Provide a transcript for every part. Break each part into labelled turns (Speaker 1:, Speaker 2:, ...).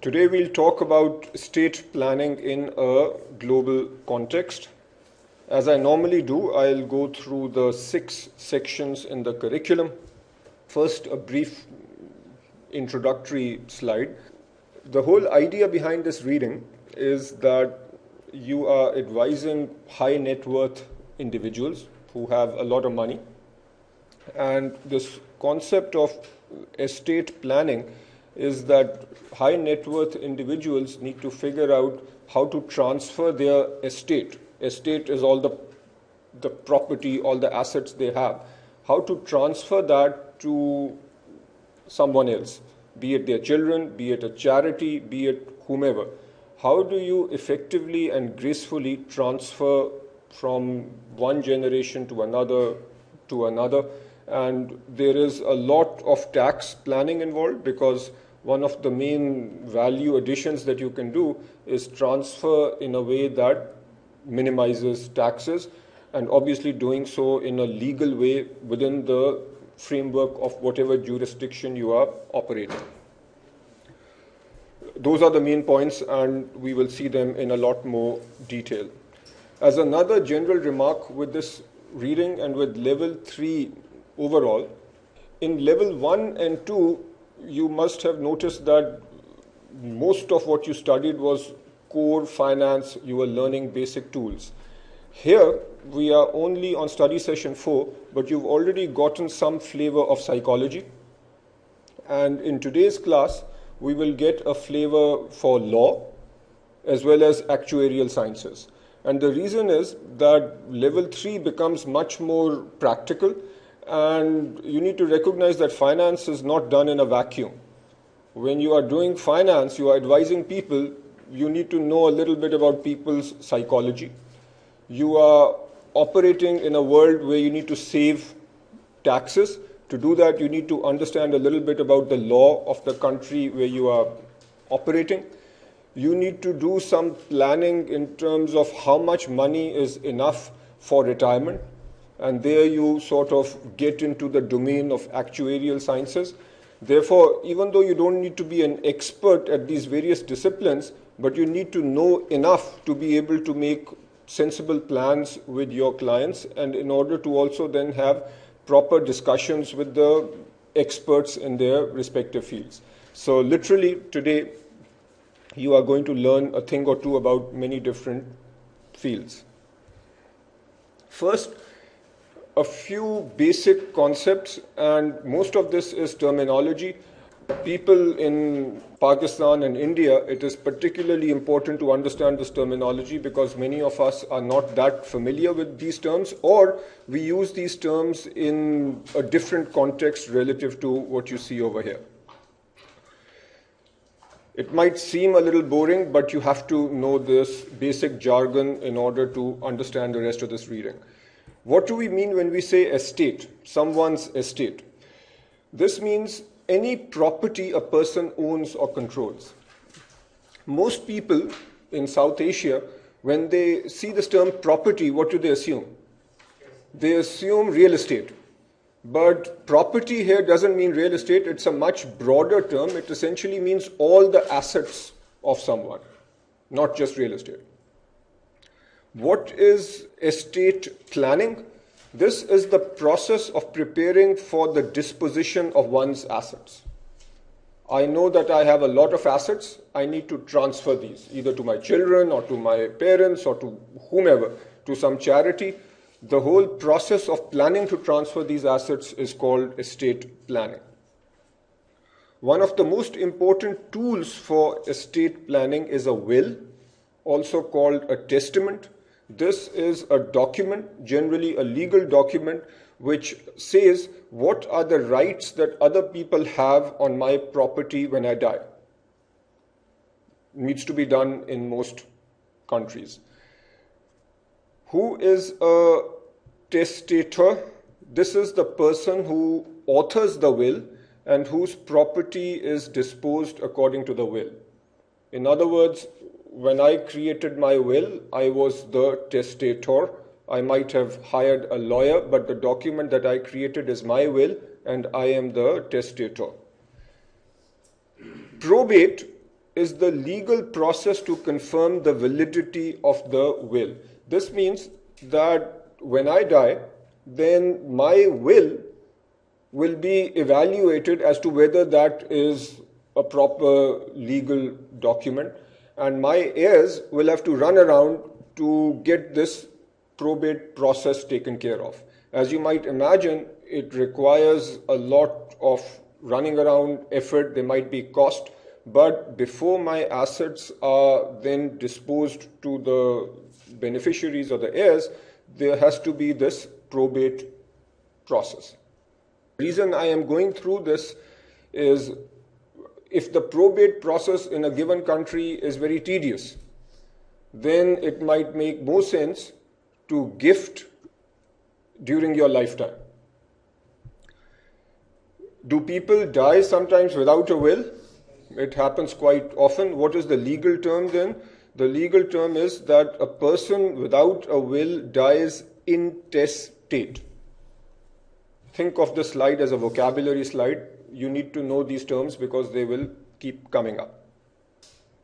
Speaker 1: Today we'll talk about estate planning in a global context. As I normally do, I'll go through the 6 sections in the curriculum. First, a brief introductory slide. The whole idea behind this reading is that you are advising high net worth individuals who have a lot of money, and this concept of estate planning is that high net worth individuals need to figure out how to transfer their estate. Estate is all the property, all the assets they have. How to transfer that to someone else, be it their children, be it a charity, be it whomever. How do you effectively and gracefully transfer from one generation to another to another? And there is a lot of tax planning involved, because one of the main value additions that you can do is transfer in a way that minimizes taxes, and obviously doing so in a legal way within the framework of whatever jurisdiction you are operating. Those are the main points, and we will see them in a lot more detail. As another general remark with this reading and with level 3 overall, in level 1 and 2, you must have noticed that most of what you studied was core finance. You were learning basic tools. Here, we are only on study session 4, but you've already gotten some flavor of psychology. And in today's class, we will get a flavor for law as well as actuarial sciences. And the reason is that level 3 becomes much more practical, and you need to recognize that finance is not done in a vacuum. When you are doing finance, you are advising people, you need to know a little bit about people's psychology. You are operating in a world where you need to save taxes. To do that, you need to understand a little bit about the law of the country where you are operating. You need to do some planning in terms of how much money is enough for retirement. And there you sort of get into the domain of actuarial sciences. Therefore, even though you don't need to be an expert at these various disciplines, but you need to know enough to be able to make sensible plans with your clients, and in order to also then have proper discussions with the experts in their respective fields. So literally today, you are going to learn a thing or two about many different fields. First, a few basic concepts, and most of this is terminology. People in Pakistan and India, it is particularly important to understand this terminology because many of us are not that familiar with these terms, or we use these terms in a different context relative to what you see over here. It might seem a little boring, but you have to know this basic jargon in order to understand the rest of this reading. What do we mean when we say estate, someone's estate? This means any property a person owns or controls. Most people in South Asia, when they see this term property, what do they assume? They assume real estate. But property here doesn't mean real estate. It's a much broader term. It essentially means all the assets of someone, not just real estate. What is estate planning? This is the process of preparing for the disposition of one's assets. I know that I have a lot of assets. I need to transfer these either to my children or to my parents or to whomever, to some charity. The whole process of planning to transfer these assets is called estate planning. One of the most important tools for estate planning is a will, also called a testament. This is a document, generally a legal document, which says what are the rights that other people have on my property when I die. It needs to be done in most countries. Who is a testator? This is the person who authors the will and whose property is disposed according to the will. In other words, when I created my will, I was the testator. I might have hired a lawyer, but the document that I created is my will, and I am the testator. Probate is the legal process to confirm the validity of the will. This means that when I die, then my will be evaluated as to whether that is a proper legal document, and my heirs will have to run around to get this probate process taken care of. As you might imagine, it requires a lot of running around effort, there might be cost, but before my assets are then disposed to the beneficiaries or the heirs, there has to be this probate process. The reason I am going through this is if the probate process in a given country is very tedious, then it might make more sense to gift during your lifetime. Do people die sometimes without a will? It happens quite often. What is the legal term then? The legal term is that a person without a will dies intestate. Think of this slide as a vocabulary slide. You need to know these terms because they will keep coming up.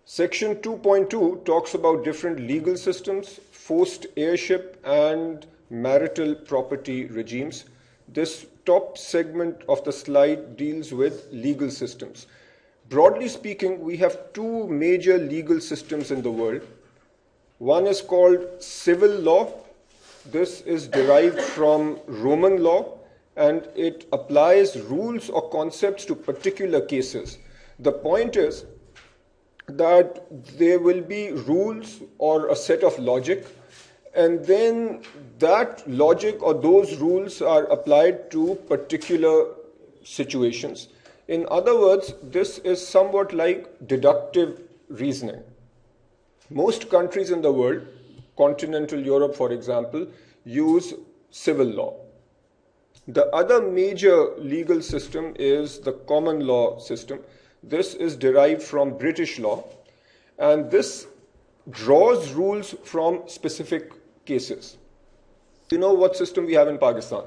Speaker 1: Section 2.2 talks about different legal systems, forced heirship, and marital property regimes. This top segment of the slide deals with legal systems. Broadly speaking, we have two major legal systems in the world. One is called civil law. This is derived from Roman law, and it applies rules or concepts to particular cases. The point is that there will be rules or a set of logic, and then that logic or those rules are applied to particular situations. In other words, this is somewhat like deductive reasoning. Most countries in the world, continental Europe for example, use civil law. The other major legal system is the common law system. This is derived from British law, and this draws rules from specific cases. You know what system we have in Pakistan?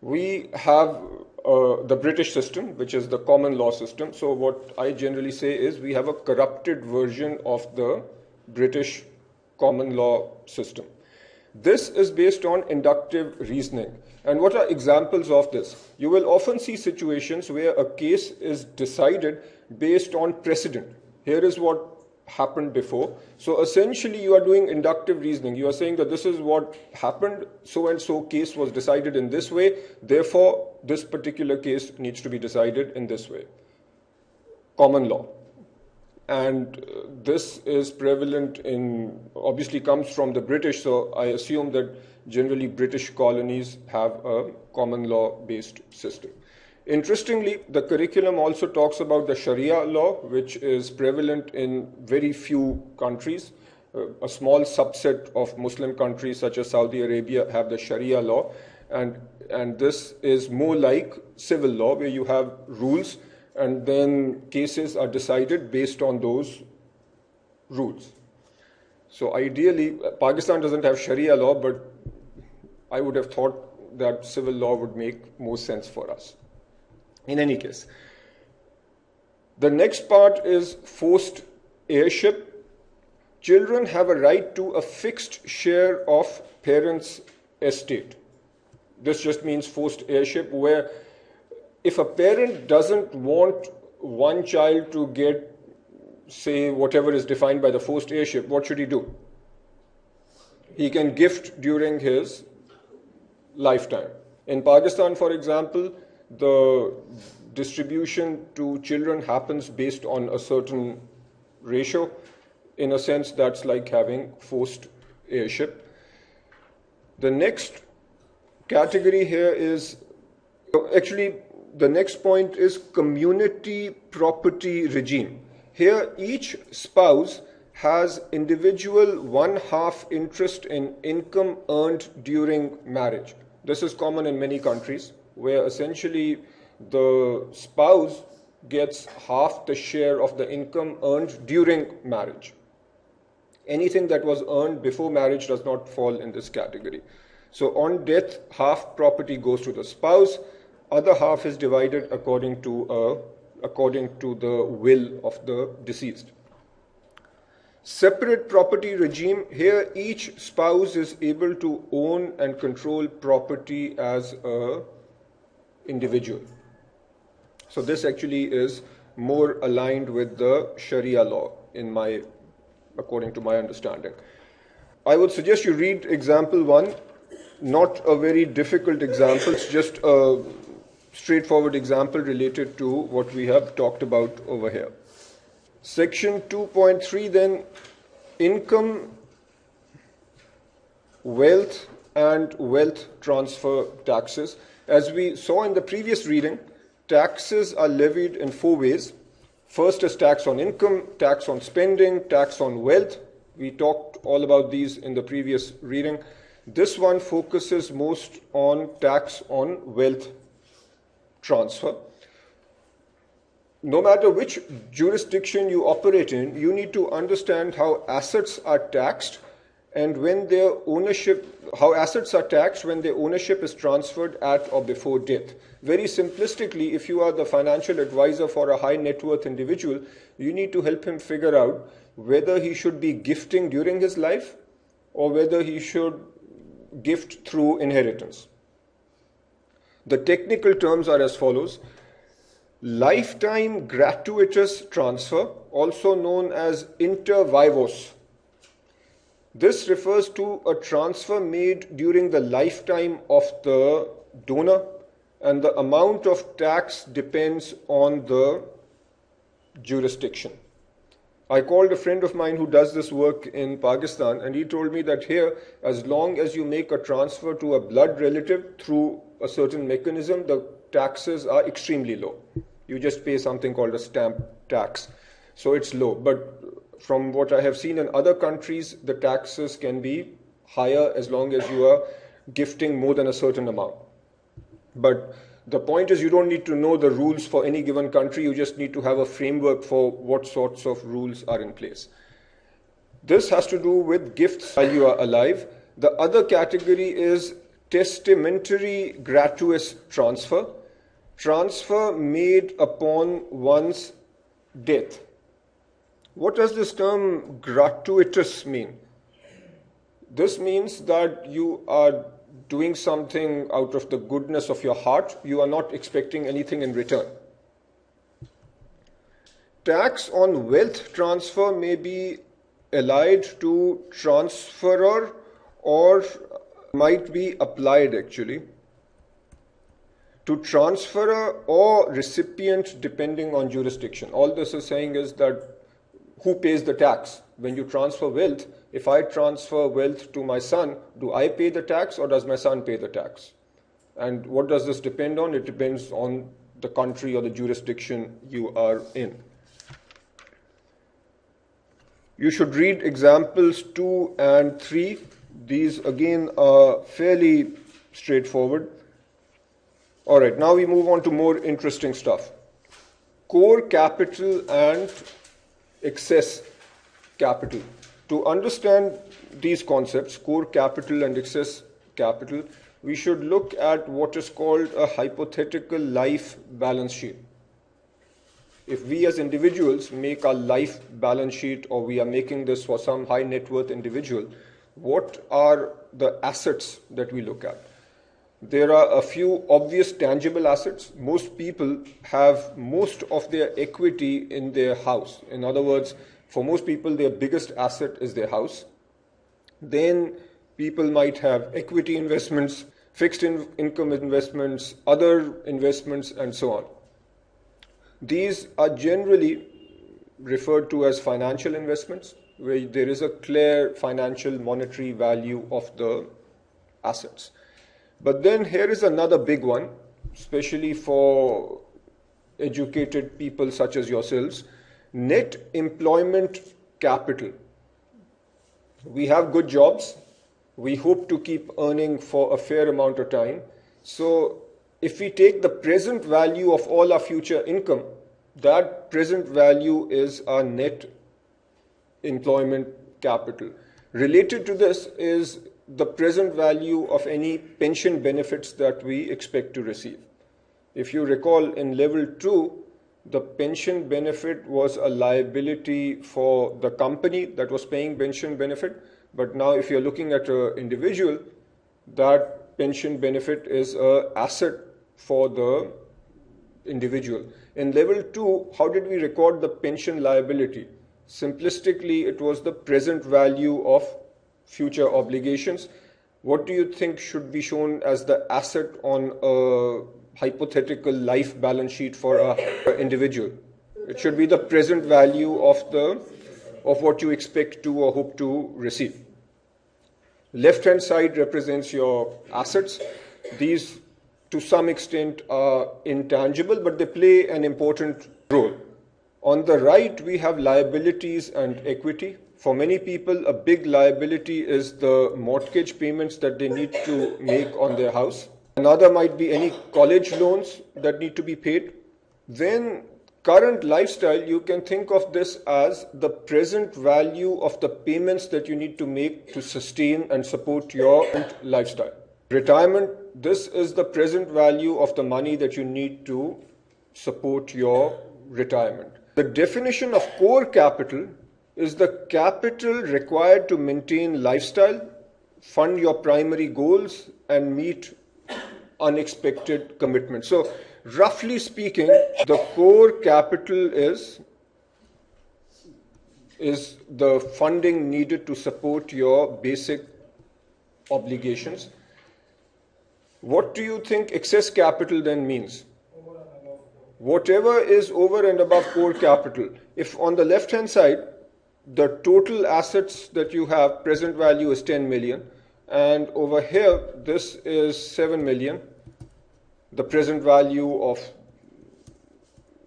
Speaker 1: We have the British system, which is the common law system. So what I generally say is we have a corrupted version of the British common law system. This is based on inductive reasoning. And what are examples of this? You will often see situations where a case is decided based on precedent. Here is what happened before. So essentially you are doing inductive reasoning. You are saying that this is what happened, so and so case was decided in this way, therefore this particular case needs to be decided in this way. Common law. And this is prevalent in, obviously comes from the British, so I assume that generally British colonies have a common law based system. Interestingly, the curriculum also talks about the Sharia law, which is prevalent in very few countries. A small subset of Muslim countries such as Saudi Arabia have the Sharia law, and this is more like civil law where you have rules and then cases are decided based on those rules. So ideally, Pakistan doesn't have Sharia law, but I would have thought that civil law would make more sense for us. In any case, the next part is forced heirship. Children have a right to a fixed share of parents' estate. This just means forced heirship, where if a parent doesn't want one child to get, say, whatever is defined by the forced heirship, what should he do? He can gift during his lifetime. In Pakistan, for example, the distribution to children happens based on a certain ratio. In a sense, that's like having forced heirship. The next category here is, actually, the next point is community property regime. Here, each spouse has individual 1/2 interest in income earned during marriage. This is common in many countries, where essentially the spouse gets half the share of the income earned during marriage. Anything that was earned before marriage does not fall in this category. So on death, half property goes to the spouse, other half is divided according to a according to the will of the deceased. Separate property regime. Here each spouse is able to own and control property as an individual. So this actually is more aligned with the Sharia law according to my understanding. I would suggest you read example 1, not a very difficult example, it's just a straightforward example related to what we have talked about over here. Section 2.3 then, income, wealth and wealth transfer taxes. As we saw in the previous reading, taxes are levied in 4 ways. First is tax on income, tax on spending, tax on wealth. We talked all about these in the previous reading. This one focuses most on tax on wealth transfer. No matter which jurisdiction you operate in, you need to understand how assets are taxed and how assets are taxed when their ownership is transferred at or before death. Very simplistically, if you are the financial advisor for a high net worth individual, you need to help him figure out whether he should be gifting during his life or whether he should gift through inheritance. The technical terms are as follows. Lifetime gratuitous transfer, also known as inter vivos. This refers to a transfer made during the lifetime of the donor, and the amount of tax depends on the jurisdiction. I called a friend of mine who does this work in Pakistan, and he told me that here, as long as you make a transfer to a blood relative through a certain mechanism, the taxes are extremely low. You just pay something called a stamp tax. So it's low. But from what I have seen in other countries, the taxes can be higher as long as you are gifting more than a certain amount. But the point is, you don't need to know the rules for any given country. You just need to have a framework for what sorts of rules are in place. This has to do with gifts while you are alive. The other category is testamentary gratuitous transfer. Transfer made upon one's death. What does this term gratuitous mean? This means that you are doing something out of the goodness of your heart. You are not expecting anything in return. Tax on wealth transfer may be allied to transferor or might be applied actually to transferor or recipient depending on jurisdiction. All this is saying is that who pays the tax? When you transfer wealth, if I transfer wealth to my son, do I pay the tax or does my son pay the tax? And what does this depend on? It depends on the country or the jurisdiction you are in. You should read examples 2 and 3. These again are fairly straightforward. All right, now we move on to more interesting stuff. Core capital and excess capital. To understand these concepts, core capital and excess capital, we should look at what is called a hypothetical life balance sheet. If we as individuals make our life balance sheet, or we are making this for some high net worth individual, what are the assets that we look at? There are a few obvious tangible assets. Most people have most of their equity in their house. In other words, for most people, their biggest asset is their house. Then people might have equity investments, fixed income investments, other investments, and so on. These are generally referred to as financial investments, where there is a clear financial monetary value of the assets. But then here is another big one, especially for educated people such as yourselves, net employment capital. We have good jobs. We hope to keep earning for a fair amount of time. So if we take the present value of all our future income, that present value is our net employment capital. Related to this is the present value of any pension benefits that we expect to receive. If you recall, in level 2, the pension benefit was a liability for the company that was paying pension benefit. But now if you're looking at an individual, that pension benefit is an asset for the individual. In level 2, how did we record the pension liability? Simplistically, it was the present value of future obligations. What do you think should be shown as the asset on a hypothetical life balance sheet for an individual? It should be the present value of what you expect to or hope to receive. Left-hand side represents your assets. These, to some extent, are intangible, but they play an important role. On the right, we have liabilities and equity. For many people, a big liability is the mortgage payments that they need to make on their house. Another might be any college loans that need to be paid. Then current lifestyle, you can think of this as the present value of the payments that you need to make to sustain and support your lifestyle. Retirement, this is the present value of the money that you need to support your retirement. The definition of core capital is the capital required to maintain lifestyle, fund your primary goals, and meet unexpected commitments. So, roughly speaking, the core capital is the funding needed to support your basic obligations. What do you think excess capital then means? Whatever is over and above core capital. If on the left-hand side, the total assets that you have, present value is 10 million, and over here, this is 7 million, the present value of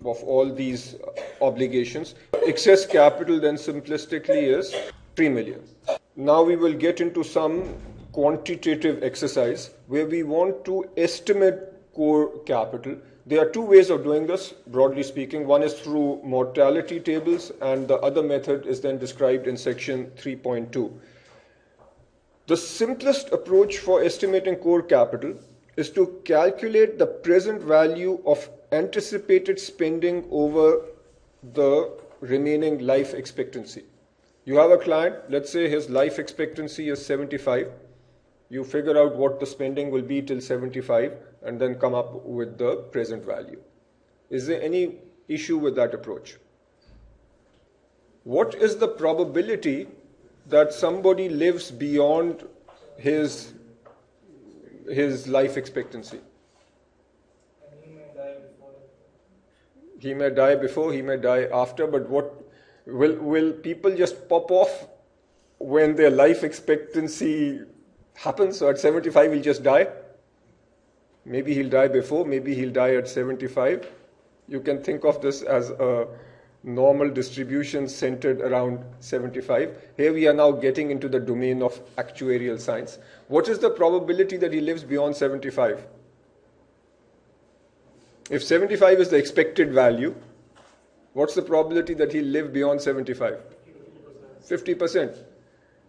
Speaker 1: all these obligations. Excess capital then simplistically is 3 million. Now we will get into some quantitative exercise where we want to estimate core capital. There are two ways of doing this, broadly speaking. One is through mortality tables, and the other method is then described in section 3.2. The simplest approach for estimating core capital is to calculate the present value of anticipated spending over the remaining life expectancy. You have a client, let's say his life expectancy is 75. You figure out what the spending will be till 75 and then come up with the present value. Is there any issue with that approach? What is the probability that somebody lives beyond his life expectancy? He may die before, he may die after, but what will people just pop off when their life expectancy happens? So at 75 he'll just die. Maybe he'll die before, maybe he'll die at 75. You can think of this as a normal distribution centered around 75. Here we are now getting into the domain of actuarial science. What is the probability that he lives beyond 75? If 75 is the expected value, what's the probability that he'll live beyond 75? 50%.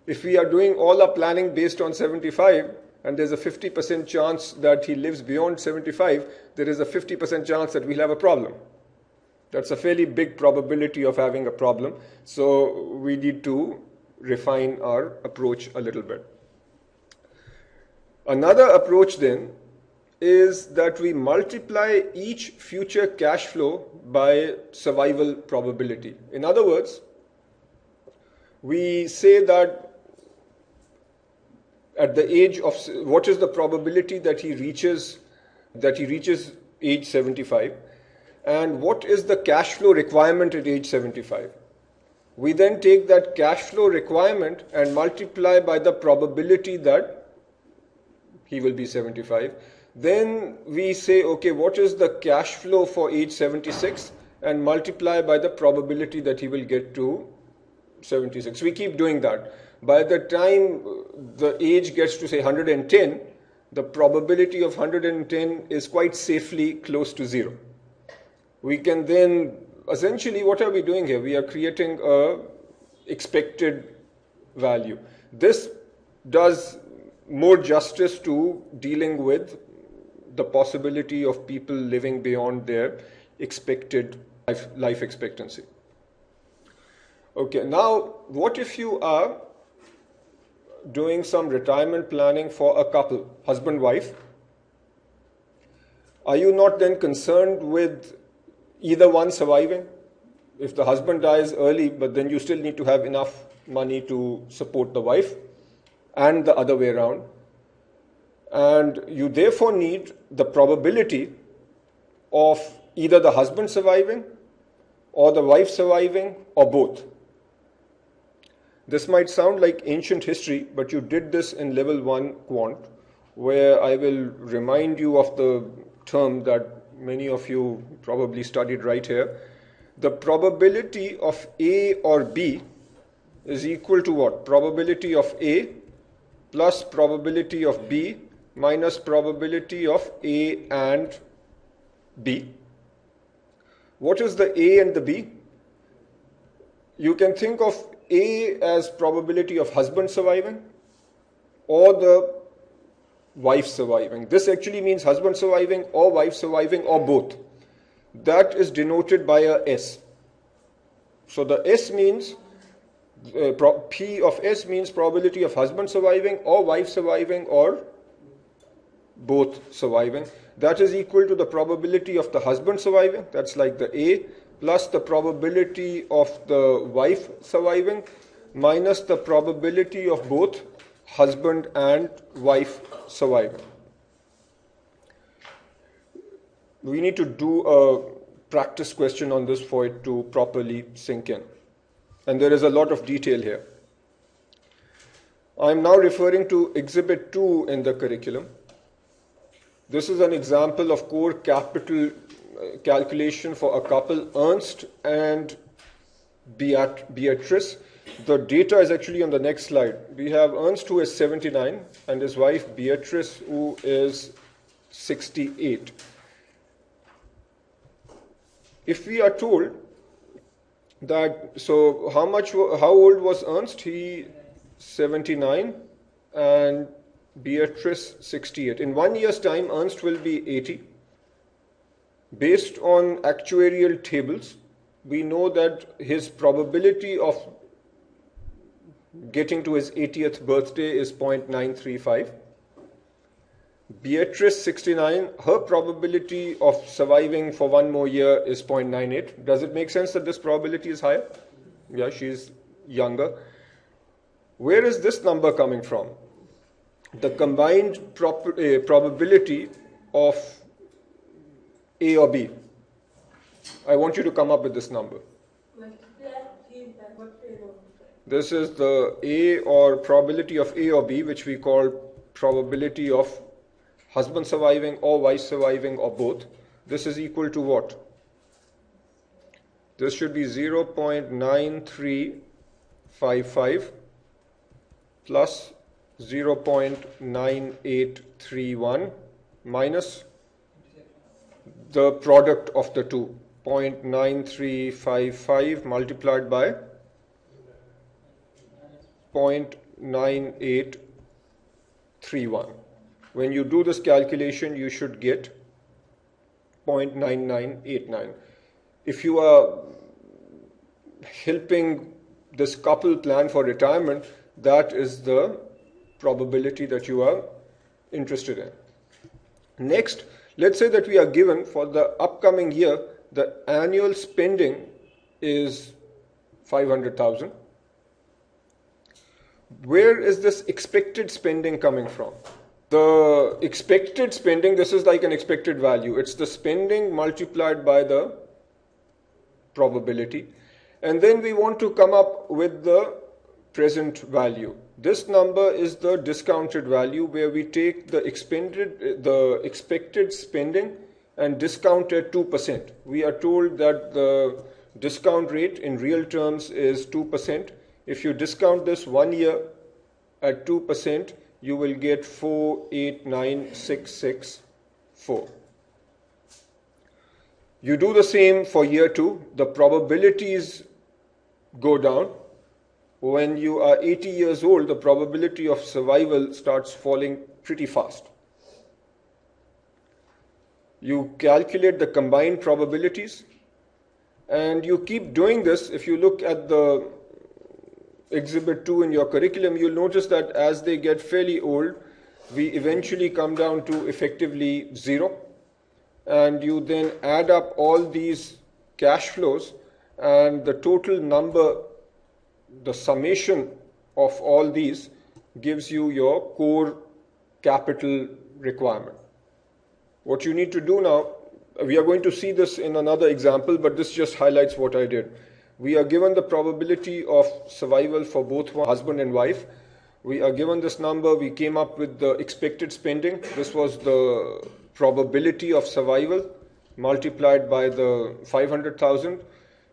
Speaker 1: If we are doing all our planning based on 75, and there's a 50% chance that he lives beyond 75, there is a 50% chance that we'll have a problem. That's a fairly big probability of having a problem. So we need to refine our approach a little bit. Another approach then is that we multiply each future cash flow by survival probability. In other words, we say that at the age of, what is the probability that he reaches age 75, and what is the cash flow requirement at age 75. We then take that cash flow requirement and multiply by the probability that he will be 75. Then we say, okay, what is the cash flow for age 76, and multiply by the probability that he will get to 76. We keep doing that. By the time the age gets to say 110, the probability of 110 is quite safely close to 0. We can then, essentially what are we doing here? We are creating a expected value. This does more justice to dealing with the possibility of people living beyond their expected life expectancy. Okay, now what if you are doing some retirement planning for a couple, husband, wife? Are you not then concerned with either one surviving? If the husband dies early, but then you still need to have enough money to support the wife, and the other way around. And you therefore need the probability of either the husband surviving or the wife surviving or both. This might sound like ancient history, but you did this in level 1 quant, where I will remind you of the term that many of you probably studied right here. The probability of A or B is equal to what? Probability of A plus probability of B minus probability of A and B. What is the A and the B? You can think of A as probability of husband surviving or the wife surviving. This actually means husband surviving or wife surviving or both. That is denoted by a S. So the S means, P of S means probability of husband surviving or wife surviving or both surviving. That is equal to the probability of the husband surviving, that's like the A, plus the probability of the wife surviving, minus the probability of both husband and wife surviving. We need to do a practice question on this for it to properly sink in. And there is a lot of detail here. I am now referring to Exhibit 2 in the curriculum. This is an example of core capital calculation for a couple, Ernst and Beatrice. The data is actually on the next slide. We have Ernst, who is 79, and his wife Beatrice, who is 68. If we are told that, so how old was Ernst? He 79 and Beatrice 68. In 1 year's time, Ernst will be 80. Based on actuarial tables, we know that his probability of getting to his 80th birthday is 0.935. Beatrice 69, her probability of surviving for 1 more year is 0.98. Does it make sense that this probability is higher? Yeah, she's younger. Where is this number coming from? The combined probability of A or B. I want you to come up with this number. This is the A or probability of A or B, which we call probability of husband surviving or wife surviving or both. This is equal to what? This should be 0.9355 plus 0.9831 minus the product of the two, 0.9355 multiplied by 0.9831. When you do this calculation, you should get 0.9989. If you are helping this couple plan for retirement, that is the probability that you are interested in. Next, let's say that we are given for the upcoming year, the annual spending is 500,000. Where is this expected spending coming from? The expected spending, this is like an expected value. It's the spending multiplied by the probability. And then we want to come up with the present value. This number is the discounted value, where we take the expected spending and discount at 2%. We are told that the discount rate in real terms is 2%. If you discount this 1 year at 2%, you will get 489,664. You do the same for year 2. The probabilities go down. When you are 80 years old, the probability of survival starts falling pretty fast. You calculate the combined probabilities, And you keep doing this. If you look at the Exhibit 2 in your curriculum, you'll notice that as they get fairly old, we eventually come down to effectively 0. And you then add up all these cash flows, and the total number, the summation of all these, gives you your core capital requirement. What you need to do now, we are going to see this in another example, but this just highlights what I did. We are given the probability of survival for both husband and wife. We are given this number. We came up with the expected spending. This was the probability of survival multiplied by the 500,000.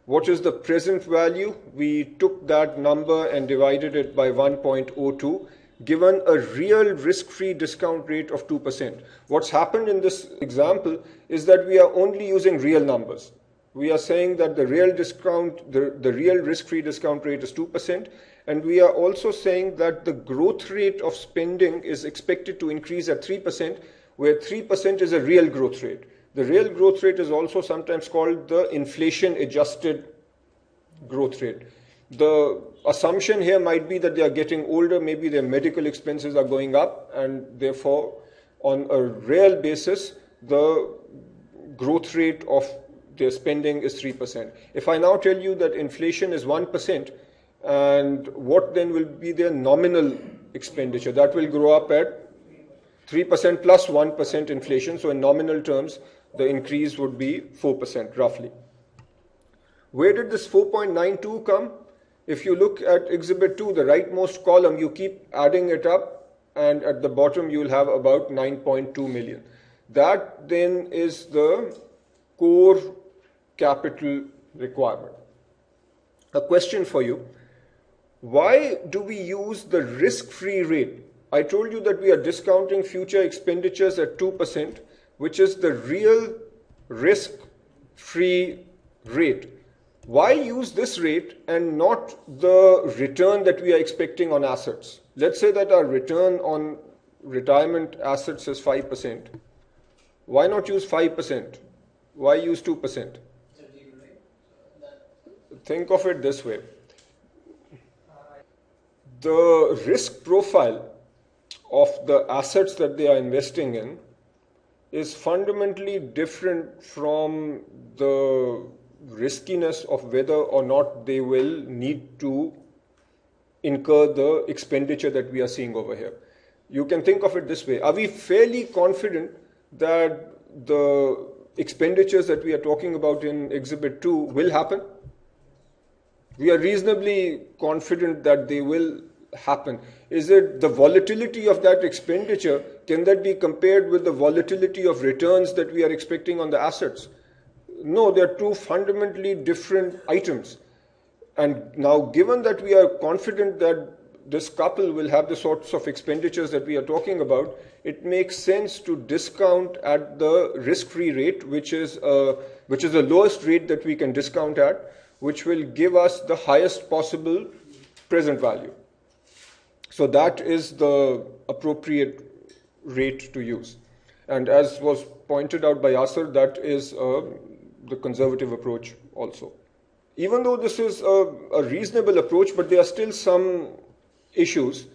Speaker 1: What is the present value? We took that number and divided it by 1.02, given a real risk-free discount rate of 2%. What's happened in this example is that we are only using real numbers. We are saying that the real discount, the real risk-free discount rate is 2%, and we are also saying that the growth rate of spending is expected to increase at 3%, where 3% is a real growth rate. The real growth rate is also sometimes called the inflation-adjusted growth rate. The assumption here might be that they are getting older, maybe their medical expenses are going up, and therefore, on a real basis, the growth rate of their spending is 3%. If I now tell you that inflation is 1%, and what then will be their nominal expenditure? That will grow up at 3% plus 1% inflation. So in nominal terms, the increase would be 4% roughly. Where did this 4.92 come? If you look at Exhibit 2, the rightmost column, you keep adding it up, and at the bottom you will have about 9.2 million. That then is the core capital requirement. A question for you. Why do we use the risk-free rate? I told you that we are discounting future expenditures at 2%, which is the real risk-free rate. Why use this rate and not the return that we are expecting on assets? Let's say that our return on retirement assets is 5%. Why not use 5%? Why use 2%? Think of it this way. The risk profile of the assets that they are investing in is fundamentally different from the riskiness of whether or not they will need to incur the expenditure that we are seeing over here. You can think of it this way. Are we fairly confident that the expenditures that we are talking about in Exhibit 2 will happen? We are reasonably confident that they will happen. Is it the volatility of that expenditure? Can that be compared with the volatility of returns that we are expecting on the assets? No, they are two fundamentally different items. And now, given that we are confident that this couple will have the sorts of expenditures that we are talking about, it makes sense to discount at the risk-free rate, which is the lowest rate that we can discount at, which will give us the highest possible present value. So that is the appropriate rate to use. And as was pointed out by Yasser, that is the conservative approach also. Even though this is a reasonable approach, but there are still some issues.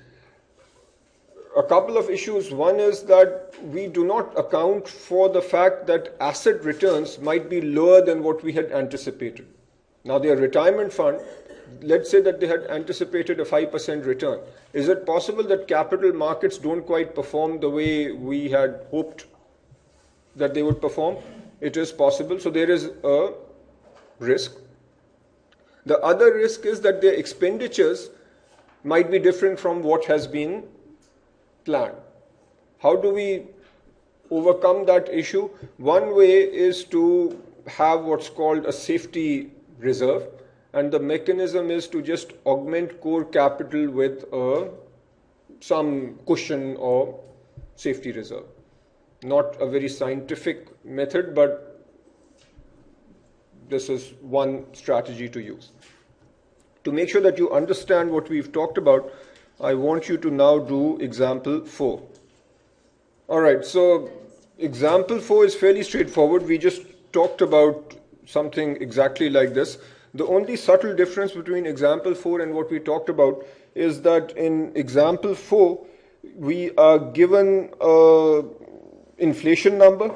Speaker 1: A couple of issues. One is that we do not account for the fact that asset returns might be lower than what we had anticipated. Now, their retirement fund, let's say that they had anticipated a 5% return. Is it possible that capital markets don't quite perform the way we had hoped that they would perform? It is possible. So there is a risk. The other risk is that their expenditures might be different from what has been planned. How do we overcome that issue? One way is to have what's called a safety reserve, and the mechanism is to just augment core capital with some cushion or safety reserve. Not a very scientific method, but this is one strategy to use. To make sure that you understand what we've talked about, I want you to now do example 4. All right, so example 4 is fairly straightforward. We just talked about something exactly like this. The only subtle difference between example 4 and what we talked about is that in example 4, we are given a inflation number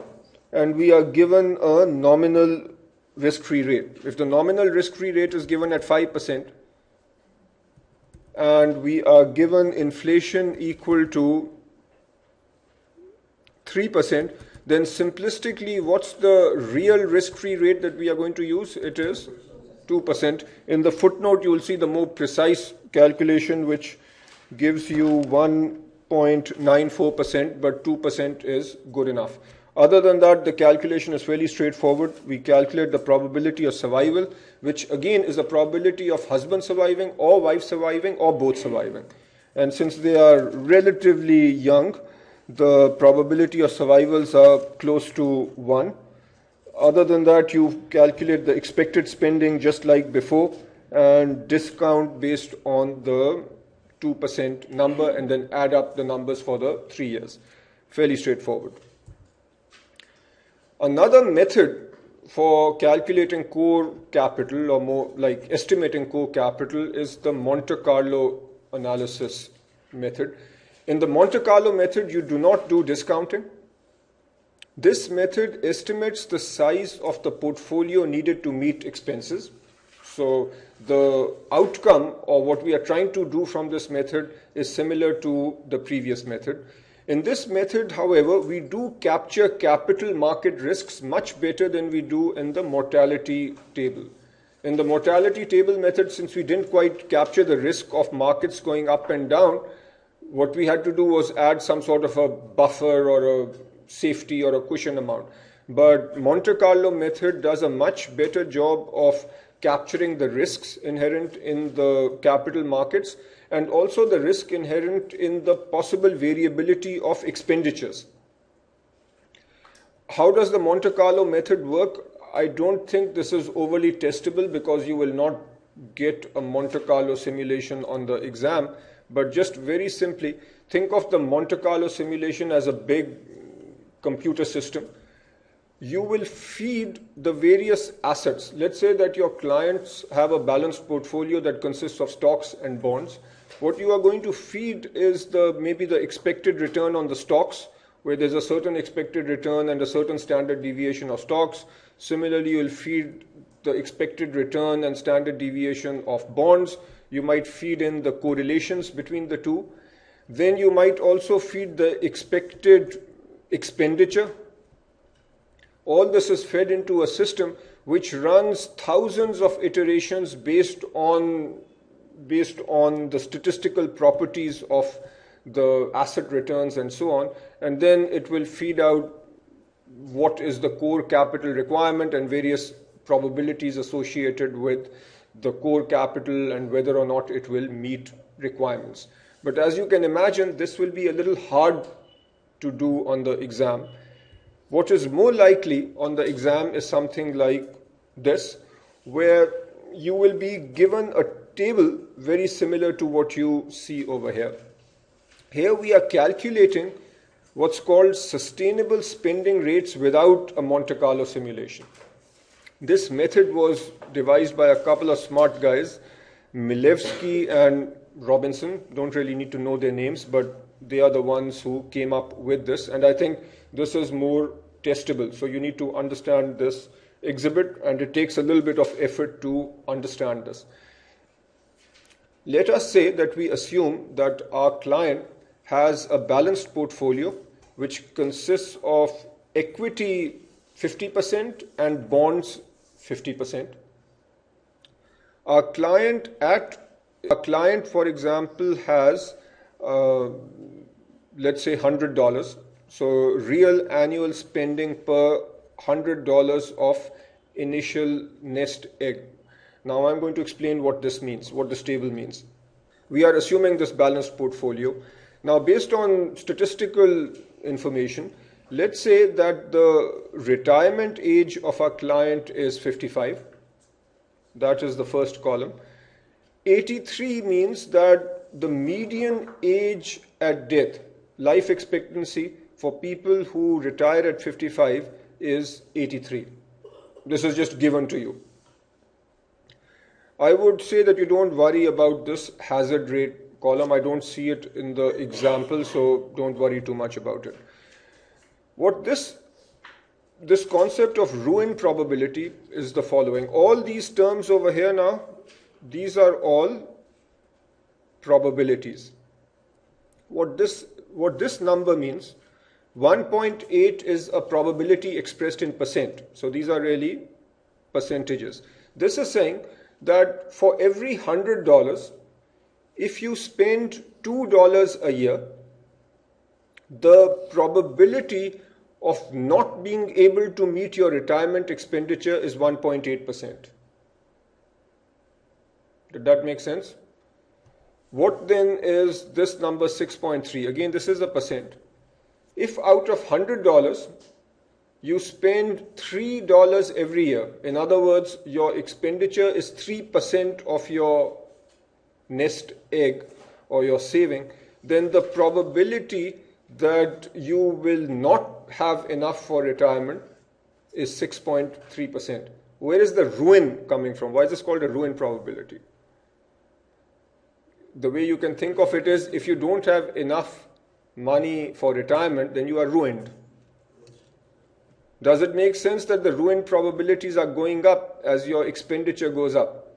Speaker 1: and we are given a nominal risk-free rate. If the nominal risk-free rate is given at 5% and we are given inflation equal to 3%, then simplistically, what's the real risk-free rate that we are going to use? It is 2%. In the footnote, you will see the more precise calculation, which gives you 1.94%, but 2% is good enough. Other than that, the calculation is fairly straightforward. We calculate the probability of survival, which again is the probability of husband surviving or wife surviving or both surviving. And since they are relatively young, the probability of survivals are close to 1. Other than that, you calculate the expected spending just like before and discount based on the 2% number and then add up the numbers for the 3 years. Fairly straightforward. Another method for calculating core capital, or more like estimating core capital, is the Monte Carlo analysis method. In the Monte Carlo method, you do not do discounting. This method estimates the size of the portfolio needed to meet expenses. So the outcome, or what we are trying to do from this method, is similar to the previous method. In this method, however, we do capture capital market risks much better than we do in the mortality table. In the mortality table method, since we didn't quite capture the risk of markets going up and down, what we had to do was add some sort of a buffer or a safety or a cushion amount. But Monte Carlo method does a much better job of capturing the risks inherent in the capital markets and also the risk inherent in the possible variability of expenditures. How does the Monte Carlo method work? I don't think this is overly testable because you will not get a Monte Carlo simulation on the exam. But just very simply, think of the Monte Carlo simulation as a big computer system. You will feed the various assets. Let's say that your clients have a balanced portfolio that consists of stocks and bonds. What you are going to feed is maybe the expected return on the stocks, where there's a certain expected return and a certain standard deviation of stocks. Similarly, you will feed the expected return and standard deviation of bonds. You might feed in the correlations between the two. Then you might also feed the expected expenditure. All this is fed into a system which runs thousands of iterations based on the statistical properties of the asset returns and so on. And then it will feed out what is the core capital requirement and various probabilities associated with the core capital and whether or not it will meet requirements. But as you can imagine, this will be a little hard to do on the exam. What is more likely on the exam is something like this, where you will be given a table very similar to what you see over here. Here we are calculating what's called sustainable spending rates without a Monte Carlo simulation. This method was devised by a couple of smart guys, Milevsky and Robinson. Don't really need to know their names, but they are the ones who came up with this. And I think this is more testable. So you need to understand this exhibit, and it takes a little bit of effort to understand this. Let us say that we assume that our client has a balanced portfolio which consists of equity 50% and bonds 50%. Our client, for example, has, let's say, $100. So real annual spending per $100 of initial nest egg. Now I'm going to explain what this means, what this table means. We are assuming this balanced portfolio. Now, based on statistical information, let's say that the retirement age of our client is 55. That is the first column. 83 means that the median age at death, life expectancy for people who retire at 55 is 83. This is just given to you. I would say that you don't worry about this hazard rate column. I don't see it in the example, so don't worry too much about it. What this concept of ruin probability is the following. All these terms over here now, these are all probabilities. What this number means, 1.8 is a probability expressed in percent. So these are really percentages. This is saying that for every $100, if you spend $2 a year, the probability of not being able to meet your retirement expenditure is 1.8%. Did that make sense? What then is this number 6.3? Again, this is a percent. If out of $100, you spend $3 every year, in other words, your expenditure is 3% of your nest egg or your saving, then the probability that you will not have enough for retirement is 6.3%. Where is the ruin coming from? Why is this called a ruin probability? The way you can think of it is, if you don't have enough money for retirement, then you are ruined. Does it make sense that the ruin probabilities are going up as your expenditure goes up?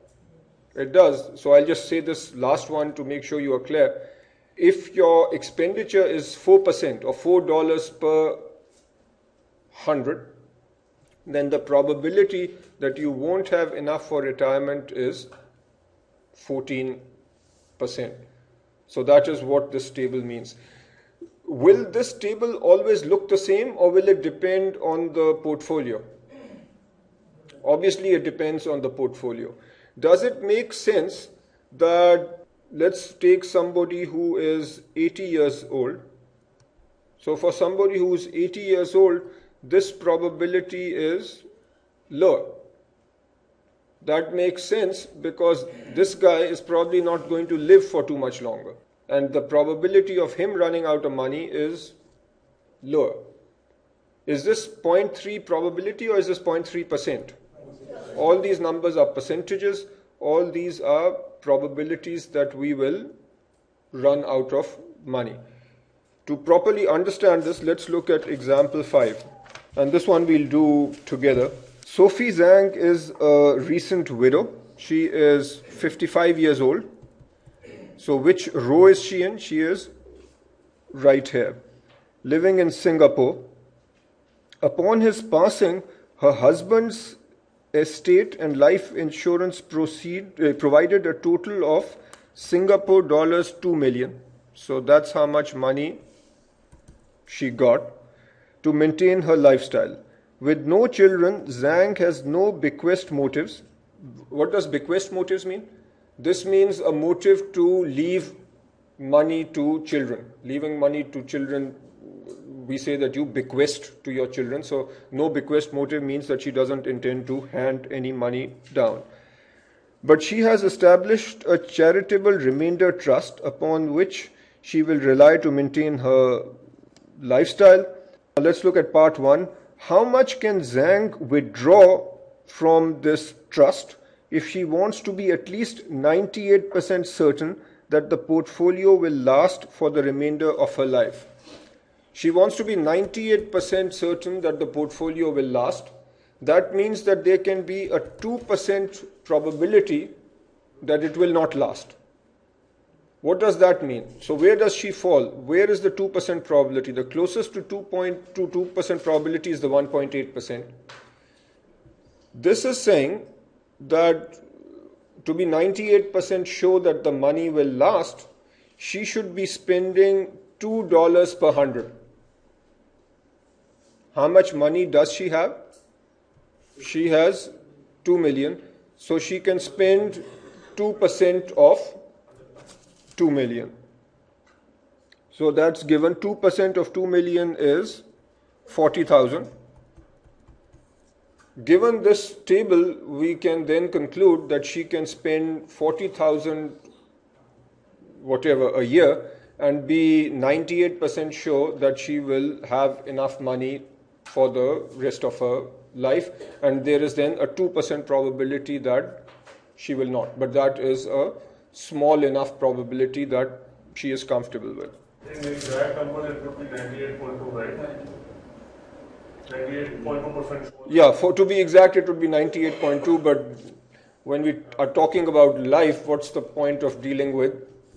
Speaker 1: It does. So I'll just say this last one to make sure you are clear. If your expenditure is 4% or $4 per 100, then the probability that you won't have enough for retirement is 14%. So that is what this table means. Will this table always look the same, or will it depend on the portfolio? Obviously, it depends on the portfolio. Does it make sense that, let's take somebody who is 80 years old. So for somebody who is 80 years old, this probability is lower. That makes sense because this guy is probably not going to live for too much longer. And the probability of him running out of money is lower. Is this 0.3 probability or is this 0.3%? All these numbers are percentages. All these are probabilities that we will run out of money. To properly understand this, let's look at example 5. And this one we'll do together. Sophie Zhang is a recent widow. She is 55 years old. So which row is she in? She is right here. Living in Singapore. Upon his passing, her husband's estate and life insurance provided a total of Singapore dollars 2 million. So that's how much money she got to maintain her lifestyle. With no children, Zhang has no bequest motives. What does bequest motives mean? This means a motive to leave money to children. Leaving money to children, we say that you bequest to your children. So no bequest motive means that she doesn't intend to hand any money down. But she has established a charitable remainder trust upon which she will rely to maintain her lifestyle. Let's look at part 1. How much can Zhang withdraw from this trust if she wants to be at least 98% certain that the portfolio will last for the remainder of her life? She wants to be 98% certain that the portfolio will last. That means that there can be a 2% probability that it will not last. What does that mean? So where does she fall? Where is the 2% probability? The closest to 2% probability is the 1.8%. This is saying that to be 98% sure that the money will last, she should be spending $2 per 100. How much money does she have? She has 2 million. So she can spend 2% of 2 million. So that's given 2% of 2 million is 40,000. Given this table, we can then conclude that she can spend 40,000 whatever a year and be 98% sure that she will have enough money for the rest of her life, and there is then a 2% probability that she will not. But that is a small enough probability that she is comfortable with.
Speaker 2: In the exact number, it would be 98.2, right? 98.2%.
Speaker 1: Yeah, to be exact, it would be 98.2, but when we are talking about life, what's the point of dealing with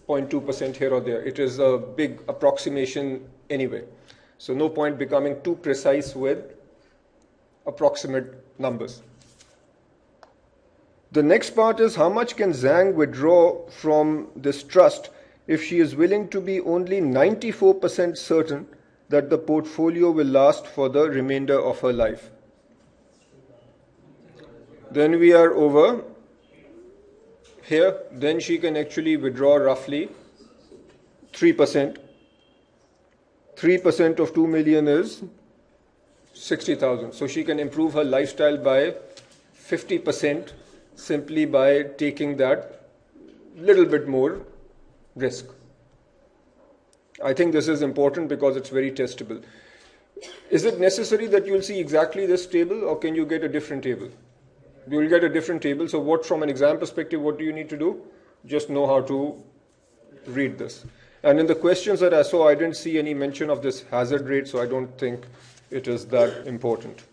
Speaker 1: 0.2% here or there? It is a big approximation anyway. So no point becoming too precise with approximate numbers. The next part is, how much can Zhang withdraw from this trust if she is willing to be only 94% certain that the portfolio will last for the remainder of her life? Then we are over here. Then she can actually withdraw roughly 3%. 3% of 2 million is 60,000. So she can improve her lifestyle by 50% simply by taking that little bit more risk. I think this is important because it's very testable. Is it necessary that you'll see exactly this table, or can you get a different table? You will get a different table. So what, from an exam perspective, what do you need to do? Just know how to read this. And in the questions that I saw, I didn't see any mention of this hazard rate, so I don't think it is that important.